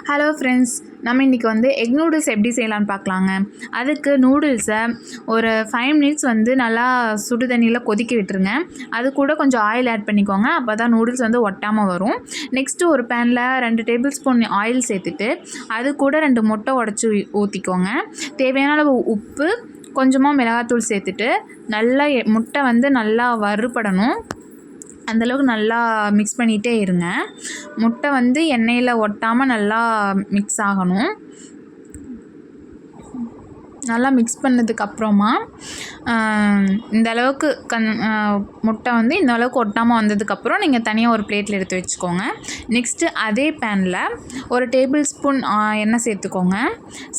Hello friends, நம்ம இன்றைக்கி வந்து எக் நூடுல்ஸ் எப்படி செய்யலான்னு பார்க்கலாங்க. அதுக்கு நூடுல்ஸை ஒரு 5 மினிட்ஸ் வந்து நல்லா சுடு தண்ணியில் கொதிக்க விட்டுருங்க. அது கூட கொஞ்சம் ஆயில் ஆட் பண்ணிக்கோங்க. அப்போ தான் நூடுல்ஸ் வந்து ஒட்டாமல் வரும். நெக்ஸ்ட்டு ஒரு பேனில் 2 டேபிள் ஸ்பூன் ஆயில் சேர்த்துட்டு அது கூட 2 முட்டை உடச்சி ஊற்றிக்கோங்க. தேவையான அளவு உப்பு, கொஞ்சமாக மிளகாத்தூள் சேர்த்துட்டு நல்லா முட்டை வந்து நல்லா வறுபடணும். அந்தளவுக்கு நல்லா மிக்ஸ் பண்ணிகிட்டே இருங்க. முட்டை வந்து எண்ணெயில் ஒட்டாமல் நல்லா மிக்ஸ் ஆகணும். நல்லா மிக்ஸ் பண்ணதுக்கப்புறமா இந்த அளவுக்கு முட்டை வந்து இந்த அளவுக்கு ஒட்டாமல் வந்ததுக்கப்புறம் நீங்கள் தனியாக ஒரு பிளேட்டில் எடுத்து வச்சுக்கோங்க. நெக்ஸ்ட்டு அதே பேனில் ஒரு டேபிள் ஸ்பூன் எண்ணெய் சேர்த்துக்கோங்க.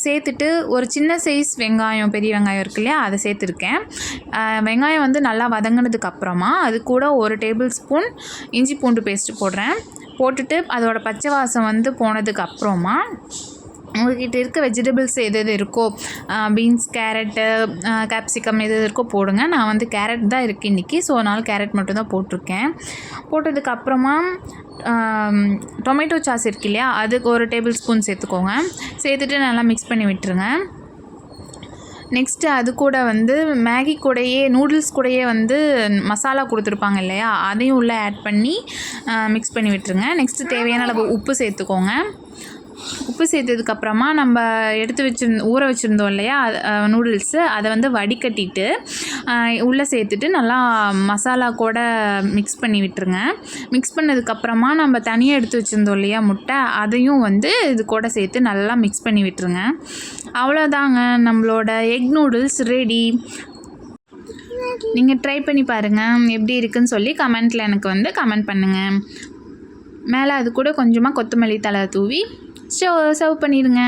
சேர்த்துட்டு ஒரு சின்ன சைஸ் வெங்காயம், பெரிய வெங்காயம் இருக்கு இல்லையா, அதை சேர்த்துருக்கேன். வெங்காயம் வந்து நல்லா வதங்கினதுக்கப்புறமா அது கூட ஒரு டேபிள் ஸ்பூன் இஞ்சி பூண்டு பேஸ்ட்டு போட்டுட்டு அதோட பச்சை வாசம் வந்து போனதுக்கப்புறமா உங்கள்கிட்ட இருக்க வெஜிடபிள்ஸ் எது இருக்கோ, பீன்ஸ், கேரட்டு, கேப்சிகம் எது இருக்கோ போடுங்க. நான் வந்து கேரட் தான் இருக்குது இன்றைக்கி, ஸோ அதனால் கேரட் மட்டும் தான் போட்டிருக்கேன். போட்டதுக்கப்புறமா டொமேட்டோ சாஸ் இருக்கு இல்லையா, அதுக்கு ஒரு டேபிள் ஸ்பூன் சேர்த்துக்கோங்க. சேர்த்துட்டு நல்லா மிக்ஸ் பண்ணி விட்டுருங்க. நெக்ஸ்ட்டு அது கூட வந்து மேகி கூடையே, நூடுல்ஸ் கூடையே வந்து மசாலா கொடுத்துருப்பாங்க இல்லையா, அதையும் உள்ளே ஆட் பண்ணி மிக்ஸ் பண்ணி விட்டுருங்க. நெக்ஸ்ட்டு தேவையான அளவு உப்பு சேர்த்துக்கோங்க. உப்பு சேர்த்ததுக்கப்புறமா நம்ம ஊற வச்சுருந்தோம் இல்லையா நூடுல்ஸு, அதை வந்து வடிகட்டிட்டு உள்ளே சேர்த்துட்டு நல்லா மசாலா கூட மிக்ஸ் பண்ணி விட்டுருங்க. மிக்ஸ் பண்ணதுக்கப்புறமா நம்ம தனியாக எடுத்து வச்சுருந்தோம் இல்லையா முட்டை, அதையும் வந்து இது கூட சேர்த்து நல்லா மிக்ஸ் பண்ணி விட்டுருங்க. அவ்வளோதாங்க, நம்மளோட எக் நூடுல்ஸ் ரெடி. நீங்கள் ட்ரை பண்ணி பாருங்கள், எப்படி இருக்குன்னு சொல்லி கமெண்ட்டில் எனக்கு வந்து கமெண்ட் பண்ணுங்கள். மேலே அது கூட கொஞ்சமாக கொத்தமல்லி தழை தூவி சர்வ் பண்ணிடுங்க.